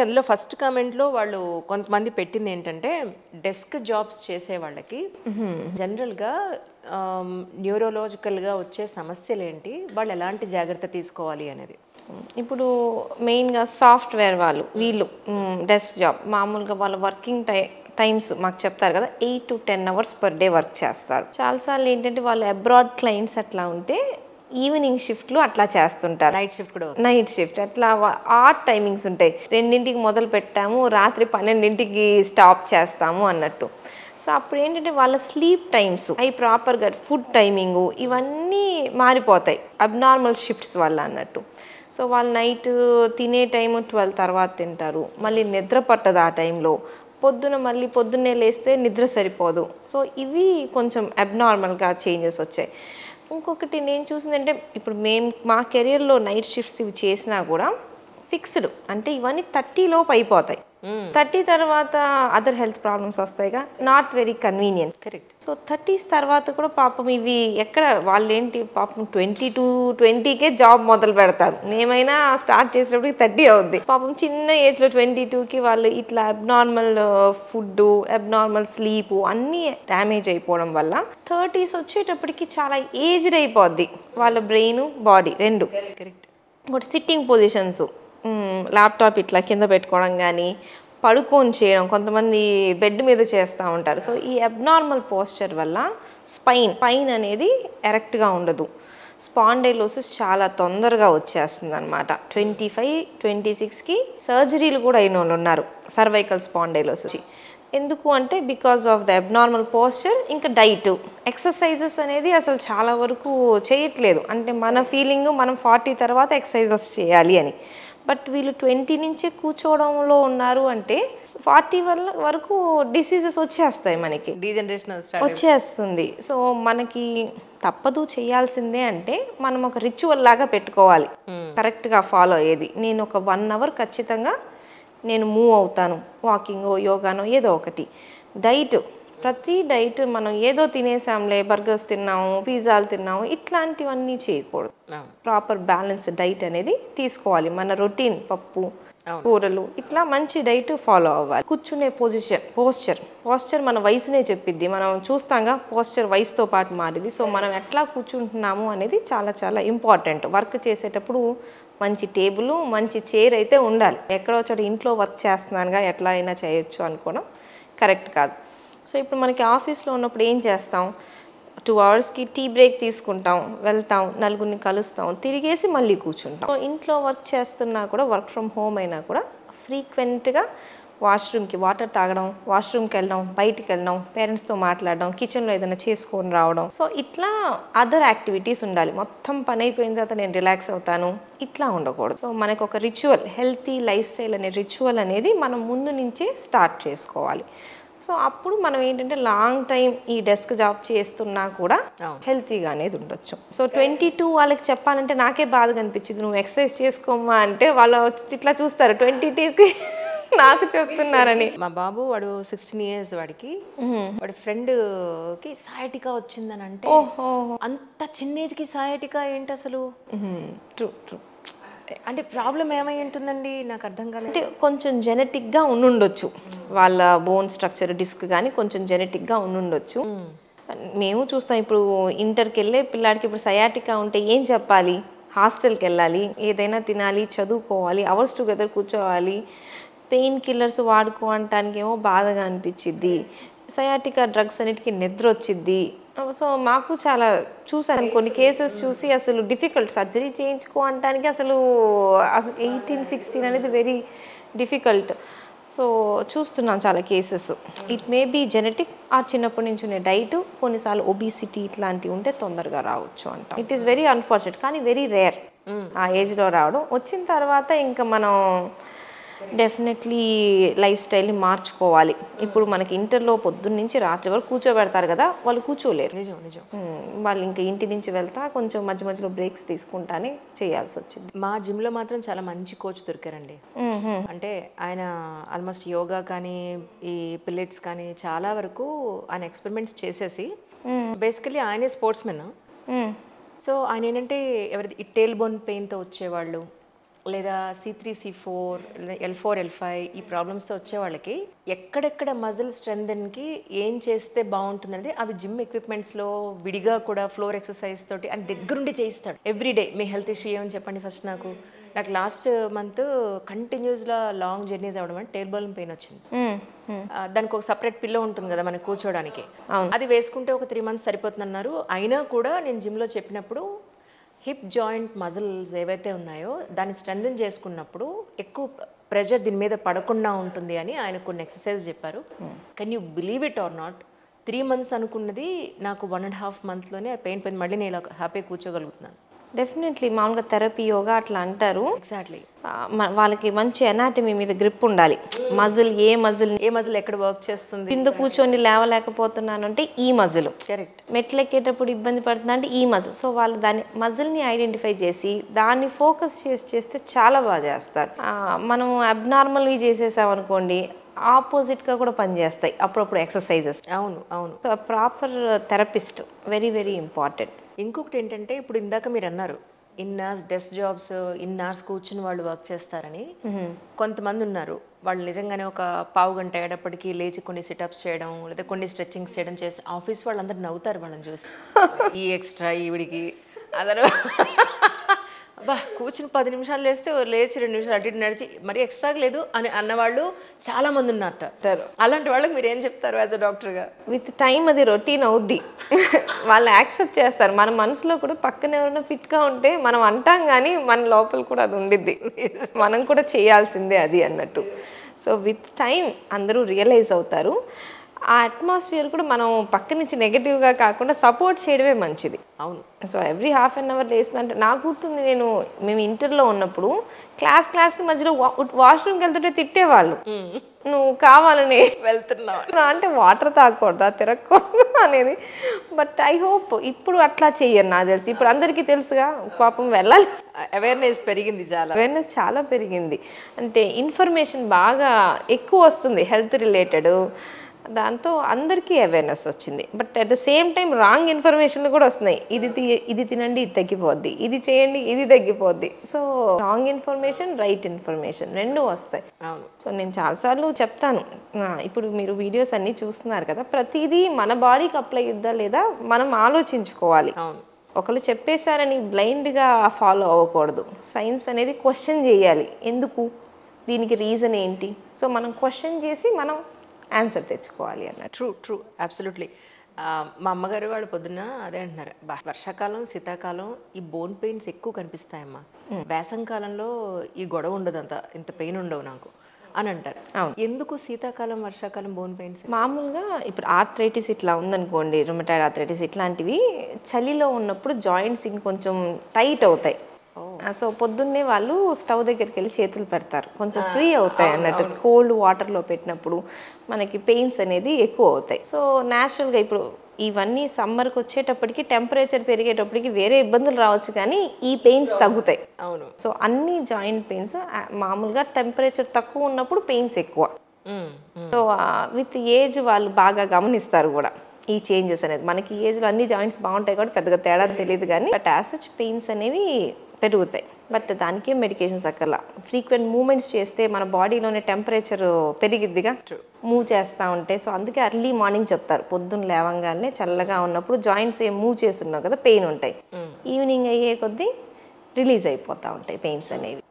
అందులో ఫస్ట్ కామెంట్లో వాళ్ళు కొంతమంది పెట్టింది ఏంటంటే డెస్క్ జాబ్స్ చేసే వాళ్ళకి జనరల్గా న్యూరోలాజికల్గా వచ్చే సమస్యలు ఏంటి, వాళ్ళు ఎలాంటి జాగ్రత్త తీసుకోవాలి అనేది. ఇప్పుడు మెయిన్గా సాఫ్ట్వేర్ వాళ్ళు వీళ్ళు డెస్క్ జాబ్ మామూలుగా వాళ్ళ వర్కింగ్ టైమ్స్ మాకు చెప్తారు కదా, 8 to 10 hours per day work చేస్తారు. చాలాసార్లు ఏంటంటే వాళ్ళు అబ్రాడ్ క్లయింట్స్ అట్లా ఉంటే ఈవినింగ్ షిఫ్ట్లు అట్లా చేస్తుంటారు. నైట్ షిఫ్ట్ అట్లా ఆడ్ టైమింగ్స్ ఉంటాయి. 2ంటికి మొదలు పెట్టాము, రాత్రి 12ంటికి స్టాప్ చేస్తాము అన్నట్టు. సో అప్పుడు ఏంటంటే వాళ్ళ స్లీప్ టైమ్స్ అవి ప్రాపర్గా ఫుడ్ టైమింగు ఇవన్నీ మారిపోతాయి అబ్నార్మల్ షిఫ్ట్స్ వల్ల అన్నట్టు. సో వాళ్ళు నైట్ తినే టైము 12 తర్వాత తింటారు, మళ్ళీ నిద్ర పట్టదు ఆ టైంలో, పొద్దున్నే లేస్తే నిద్ర సరిపోదు. సో ఇవి కొంచెం అబ్నార్మల్గా చేంజెస్ వచ్చాయి. ఇంకొకటి నేను చూసిందంటే ఇప్పుడు మా కెరియర్లో నైట్ షిఫ్ట్స్ ఇవి చేసినా కూడా ఫిక్స్డ్ అంటే ఇవన్నీ 30 లోపు అయిపోతాయి. 30 తర్వాత అదర్ హెల్త్ ప్రాబ్లమ్స్ వస్తాయిగా, not very convenient. Correct. So 30s తర్వాత కూడా పాపం ఇవి ఎక్కడ వాళ్ళు ఏంటి పాపం 20-20కే జాబ్ మొదలు పెడతారు. మేమైనా స్టార్ట్ చేసేటప్పటికి 30 అవుద్ది. పాపం చిన్న ఏజ్లో 22కి వాళ్ళు ఇట్లా అబ్నార్మల్ ఫుడ్, అబ్నార్మల్ స్లీప్ అన్నీ డ్యామేజ్ అయిపోవడం వల్ల 30s వచ్చేటప్పటికి చాలా ఏజ్డ్ అయిపోద్ది వాళ్ళ బ్రెయిన్ బాడీ రెండు. కరెక్ట్. ఇంకోటి సిట్టింగ్ పొజిషన్స్, ల్యాప్టాప్ ఇట్లా కింద పెట్టుకోవడం కానీ పడుకొని చేయడం, కొంతమంది బెడ్ మీద చేస్తూ ఉంటారు. సో ఈ అబ్నార్మల్ పోస్చర్ వల్ల స్పైన్ అనేది ఎరెక్ట్గా ఉండదు, స్పాండైలోసిస్ చాలా తొందరగా వచ్చేస్తుంది అనమాట. 25-26కి సర్జరీలు కూడా అయిన వాళ్ళు ఉన్నారు సర్వైకల్ స్పాండైలోసిస్. ఎందుకు అంటే because of the abnormal posture. ఇంకా డైట్, ఎక్సర్సైజెస్ అనేది అసలు చాలా వరకు చేయట్లేదు. అంటే మన ఫీలింగ్ మనం 40 తర్వాత ఎక్సర్సైజెస్ చేయాలి అని, బట్ వీళ్ళు 20 నుంచే కూర్చోవడంలో ఉన్నారు అంటే 40 వరకు డిసీజెస్ వచ్చేస్తాయి, మనకి డీజనరేషన్ వచ్చేస్తుంది. సో మనకి తప్పదు చేయాల్సిందే అంటే మనం ఒక రిచువల్ లాగా పెట్టుకోవాలి, కరెక్ట్గా ఫాలో అయ్యేది. నేను ఒక 1 hour ఖచ్చితంగా నేను మూవ్ అవుతాను, వాకింగ్ యోగానో ఏదో ఒకటి. డైట్, ప్రతి డైట్ మనం ఏదో తినేసాంలే, బర్గర్స్ తిన్నాము, పిజ్జాలు తిన్నాము ఇట్లాంటివన్నీ చేయకూడదు. ప్రాపర్ బ్యాలెన్స్ డైట్ అనేది తీసుకోవాలి. మన రొటీన్ పప్పు కూరలు ఇట్లా మంచి డైట్ ఫాలో అవ్వాలి. కూర్చునే పోస్చర్ మన వయసునే చెప్పిద్ది. మనం చూస్తాంగా పోస్చర్ వయసుతో పాటు మారింది. సో మనం ఎట్లా కూర్చుంటున్నాము అనేది చాలా చాలా ఇంపార్టెంట్. వర్క్ చేసేటప్పుడు మంచి టేబుల్, మంచి చైర్ అయితే ఉండాలి. ఎక్కడో చోట ఇంట్లో వర్క్ చేస్తున్నానుగా ఎట్లా అయినా చేయొచ్చు అనుకోవడం కరెక్ట్ కాదు. సో ఇప్పుడు మనకి ఆఫీస్లో ఉన్నప్పుడు ఏం చేస్తాం, 2 hours టీ బ్రేక్ తీసుకుంటాం, వెళ్తాం, నలుగురిని కలుస్తాం, తిరిగేసి మళ్ళీ కూర్చుంటాం. సో ఇంట్లో వర్క్ చేస్తున్నా కూడా, వర్క్ ఫ్రమ్ హోమ్ అయినా కూడా ఫ్రీక్వెంట్గా వాష్రూమ్కి వాటర్ తాగడం, వాష్రూమ్కి వెళ్ళడం, బయటికి వెళ్ళడం, పేరెంట్స్తో మాట్లాడడం, కిచెన్లో ఏదైనా చేసుకొని రావడం. సో ఇట్లా అదర్ యాక్టివిటీస్ ఉండాలి. మొత్తం పని అయిపోయిన తర్వాత నేను రిలాక్స్ అవుతాను ఇట్లా ఉండకూడదు. సో మనకు ఒక రిచువల్, హెల్తీ లైఫ్ స్టైల్ అనే రిచువల్ అనేది మనం ముందు నుంచే స్టార్ట్ చేసుకోవాలి. సో అప్పుడు మనం ఏంటంటే లాంగ్ టైం ఈ డెస్క్ జాబ్ చేస్తున్నా కూడా హెల్తీగా అనేది ఉండొచ్చు. సో 22 వాళ్ళకి చెప్పాలంటే నాకే బాధగా అనిపించింది, నువ్వు ఎక్సర్సైజ్ చేసుకోమ్మా అంటే వాళ్ళు ఇట్లా చూస్తారు 22కి నాకు చెప్తున్నారని. మా బాబు వాడు 16 years, వాడి ఫ్రెండ్కి సయాటికా వచ్చిందని అంటే, అంత చిన్న ఏజ్కి సయాటికా ఏంటి అసలు? ట్రూ. అంటే ప్రాబ్లం ఏమై ఉంటుందండి, నాకు అర్థం కాలేదు. అంటే కొంచెం జెనెటిక్గా ఉండుండొచ్చు, వాళ్ళ బోన్ స్ట్రక్చర్ డిస్క్ కానీ కొంచెం జెనెటిక్గా ఉండుండొచ్చు. మేము చూస్తాం ఇప్పుడు ఇంటర్కి వెళ్ళే పిల్లాడికి ఇప్పుడు సయాటికా ఉంటే ఏం చెప్పాలి, హాస్టల్కి వెళ్ళాలి, ఏదైనా తినాలి, చదువుకోవాలి, అవర్స్ టుగెదర్ కూర్చోవాలి, పెయిన్ కిల్లర్స్ వాడుకోవటానికి ఏమో బాధగా అనిపించిద్ది, సయాటికా డ్రగ్స్ అన్నిటికీ నిద్ర వచ్చిద్ది. సో మాకు చాలా చూసాను కొన్ని కేసెస్ చూసి అసలు డిఫికల్ట్, సర్జరీ చేయించుకోవటానికి అసలు 18-16 అనేది వెరీ డిఫికల్ట్. సో చూస్తున్నాం చాలా cases. It may be genetic or చిన్నప్పటి నుంచి ఉండే డైట్, కొన్నిసార్లు ఒబిసిటీ ఇట్లాంటివి ఉంటే తొందరగా రావచ్చు అంట. ఇట్ ఈస్ వెరీ అన్ఫార్చునేట్ కానీ వెరీ రేర్ ఆ ఏజ్లో రావడం. వచ్చిన తర్వాత ఇంకా మనం డెఫినెట్లీ లైఫ్ స్టైల్ని మార్చుకోవాలి. ఇప్పుడు మనకి ఇంటర్లో పొద్దున్న నుంచి రాత్రి వరకు కూర్చోబెడతారు కదా, వాళ్ళు కూర్చోలేరు. నిజం. వాళ్ళు ఇంకా ఇంటి నుంచి వెళ్తా కొంచెం మధ్య మధ్యలో బ్రేక్స్ తీసుకుంటానే చేయాల్సి వచ్చింది. మా జిమ్లో మాత్రం చాలా మంచి కోచ్ దొరికారండి. అంటే ఆయన ఆల్మోస్ట్ యోగా కానీ ఈ పిల్లెట్స్ కానీ చాలా వరకు ఆయన ఎక్స్పెరిమెంట్స్ చేసేసి, బేసికలీ ఆయనే స్పోర్ట్స్ మెన్. సో ఆయన ఏంటంటే ఎవరి టేల్ బోన్ పెయిన్తో వచ్చేవాళ్ళు, లేదా C3 C4 L4 L5 ఈ ప్రాబ్లమ్స్తో వచ్చే వాళ్ళకి ఎక్కడెక్కడ మజిల్ స్ట్రెంగ్థన్కి ఏం చేస్తే బాగుంటుందంటే అవి జిమ్ ఎక్విప్మెంట్స్లో విడిగా కూడా ఫ్లోర్ ఎక్సర్సైజ్ తోటి అండ్ దగ్గరుండి చేయిస్తాడు ఎవ్రీడే. మీ హెల్త్ ఇష్యూ ఏమని చెప్పండి ఫస్ట్. నాకు లాస్ట్ మంత్ కంటిన్యూస్గా లాంగ్ జర్నీస్ అవ్వడం అంటే టేల్ బోన్ పెయిన్ వచ్చింది. దానికి ఒక సపరేట్ పిల్లో ఉంటుంది కదా మనకి కూర్చోడానికి, అది వేసుకుంటే ఒక 3 months సరిపోతుందన్నారు. అయినా కూడా నేను జిమ్లో చెప్పినప్పుడు హిప్ జాయింట్ మజిల్స్ ఏవైతే ఉన్నాయో దాన్ని స్ట్రెంథెన్ చేసుకున్నప్పుడు ఎక్కువ ప్రెషర్ దీని మీద పడకుండా ఉంటుంది అని ఆయన కొన్ని ఎక్సర్సైజ్ చెప్పారు. Can you believe it or not, 3 months అనుకున్నది నాకు 1.5 monthsలోనే పెయిన్ పోయింది. మళ్ళీ నేను ఇలా హ్యాపీగా కూర్చోగలుగుతున్నాను. డెఫినెట్లీ మామూలుగా థెరపీ యోగా అట్లా అంటారు. ఎగ్జాక్ట్లీ. వాళ్ళకి మంచి ఎనాటమీ మీద గ్రిప్ ఉండాలి. మజిల్ ఏ మజిల్ ఎక్కడ వర్క్ చేస్తుంది, కింద కూర్చొని లేవలేకపోతున్నాను అంటే ఈ మజిల్, కరెక్ట్, మెట్లు ఎక్కేటప్పుడు ఇబ్బంది పడుతుంది అంటే ఈ మజిల్. సో వాళ్ళు దాన్ని మజిల్ని ఐడెంటిఫై చేసి దాన్ని ఫోకస్ చేస్తే చాలా బాగా చేస్తారు. మనం అబ్నార్మల్వి చేసేసామనుకోండి ఆపోజిట్గా కూడా పనిచేస్తాయి అప్పుడప్పుడు ఎక్సర్సైజెస్. అవును అవును. So proper therapist very very important. ఇంకొకటి ఏంటంటే ఇప్పుడు ఇందాక మీరు అన్నారు ఇన్నార్స్ డెస్క్ జాబ్స్, ఇన్నార్స్ కూర్చుని వాళ్ళు వర్క్ చేస్తారని. కొంతమంది ఉన్నారు వాళ్ళు నిజంగానే ఒక పావు గంట అయ్యేటప్పటికి లేచి కొన్ని సిటప్స్ చేయడం లేదా కొన్ని స్ట్రెచ్చింగ్స్ చేయడం చేసి ఆఫీస్ వాళ్ళందరూ నవ్వుతారు వాళ్ళని చూసి. ఈ ఎక్స్ట్రా ఈవిడికి అదరు అబ్బా కూర్చుని 10 నిమిషాలు లేచి 2 నిమిషాలు అటు ఇటు నడిచి మరి ఎక్స్ట్రాగా లేదు అని అన్నవాళ్ళు చాలా మంది ఉన్నారట. అలాంటి వాళ్ళకి మీరు ఏం చెప్తారు యాజ్ అ డాక్టర్గా? విత్ టైం అది రొటీన్ అవుద్ది, వాళ్ళు యాక్సెప్ట్ చేస్తారు. మన మనసులో కూడా పక్కన ఎవరైనా ఫిట్గా ఉంటే మనం అంటాం కానీ మన లోపల కూడా అది ఉండిద్ది, మనం కూడా చేయాల్సిందే అది అన్నట్టు. సో విత్ టైం అందరూ రియలైజ్ అవుతారు. ఆ అట్మాస్ఫియర్ కూడా మనం పక్క నుంచి నెగిటివ్గా కాకుండా సపోర్ట్ చేయడమే మంచిది. అవును. So every half an hour లేస్తుందంటే నాకు గుర్తుంది, మేము ఇంటర్లో ఉన్నప్పుడు క్లాస్కి మధ్యలో వాష్రూమ్కి వెళ్తుంటే తిట్టేవాళ్ళు, నువ్వు కావాలని వెళ్తున్నావు అంటే వాటర్ తాగకూడదా తిరగకూడదు అనేది. బట్ ఐ హోప్ ఇప్పుడు అట్లా చెయ్యను, నాకు తెలిసి ఇప్పుడు అందరికీ తెలుసుగా పాపం వెళ్ళాలి. అవేర్నెస్ పెరిగింది, అవేర్నెస్ చాలా పెరిగింది. అంటే ఇన్ఫర్మేషన్ బాగా ఎక్కువ వస్తుంది హెల్త్ రిలేటెడ్, దాంతో అందరికీ అవేర్నెస్ వచ్చింది. But at the same time wrong ఇన్ఫర్మేషన్లు కూడా వస్తున్నాయి. ఇది తినండి ఇది తగ్గిపోద్ది, ఇది చేయండి ఇది తగ్గిపోద్ది. So wrong information right information రెండు వస్తాయి. సో నేను చాలాసార్లు చెప్తాను, ఇప్పుడు మీరు వీడియోస్ అన్నీ చూస్తున్నారు కదా, ప్రతిదీ మన బాడీకి అప్లై ఇద్దా లేదా మనం ఆలోచించుకోవాలి. ఒకళ్ళు చెప్పేశారని బ్లైండ్గా ఫాలో అవ్వకూడదు. సైన్స్ అనేది క్వశ్చన్ చేయాలి, ఎందుకు దీనికి రీజన్ ఏంటి. సో మనం క్వశ్చన్ చేసి మనం ఆన్సర్ తెచ్చుకోవాలి అన్నట్టు. True absolutely. మా అమ్మగారు వాళ్ళు పొద్దున్న అదే అంటున్నారు, వర్షాకాలం శీతాకాలం ఈ బోన్ పెయిన్స్ ఎక్కువ కనిపిస్తాయమ్మా, వేసంకాలంలో ఈ గొడవ ఉండదు, ఇంత పెయిన్ ఉండవు నాకు అని అంటారు. ఎందుకు శీతాకాలం వర్షాకాలం బోన్ పెయిన్స్? మామూలుగా ఇప్పుడు ఆర్థరైటిస్ ఇట్లా ఉందనుకోండి, రుమటాయిడ్ ఆర్థరైటిస్ ఇట్లాంటివి చలిలో ఉన్నప్పుడు జాయింట్స్ ఇంకొంచెం టైట్ అవుతాయి. సో పొద్దున్నే వాళ్ళు స్టవ్ దగ్గరికి వెళ్ళి చేతులు పెడతారు, కొంచెం ఫ్రీ అవుతాయి అన్నట్టు. కోల్డ్ వాటర్లో పెట్టినప్పుడు మనకి పెయిన్స్ అనేది ఎక్కువ అవుతాయి. సో న్యాచురల్గా ఇప్పుడు ఇవన్నీ సమ్మర్కి వచ్చేటప్పటికి టెంపరేచర్ పెరిగేటప్పటికి వేరే ఇబ్బందులు రావచ్చు కానీ ఈ పెయిన్స్ తగ్గుతాయి. అవును. సో అన్ని జాయింట్ పెయిన్స్ మామూలుగా టెంపరేచర్ తక్కువ ఉన్నప్పుడు పెయిన్స్ ఎక్కువ. సో విత్ ఏజ్ వాళ్ళు బాగా గమనిస్తారు కూడా ఈ చేంజెస్ అనేది. మనకి ఏజ్లో అన్ని జాయింట్స్ బాగుంటాయి కాబట్టి పెద్దగా తేడా తెలియదు కానీ బట్ యాజ్ సచ్ పెయిన్స్ అనేవి పెరుగుతాయి. బట్ దానికే మెడికేషన్స్ అక్కర్లా, ఫ్రీక్వెంట్ మూమెంట్స్ చేస్తే మన బాడీలోనే టెంపరేచర్ పెరిగిద్దిగా మూవ్ చేస్తూ ఉంటే. సో అందుకే ఎర్లీ మార్నింగ్ చెప్తారు, పొద్దున్న లేవంగానే చల్లగా ఉన్నప్పుడు జాయింట్స్ ఏం మూవ్ చేస్తున్నావు కదా పెయిన్ ఉంటాయి, ఈవినింగ్ అయ్యే కొద్దీ రిలీజ్ అయిపోతూ ఉంటాయి పెయిన్స్ అనేవి.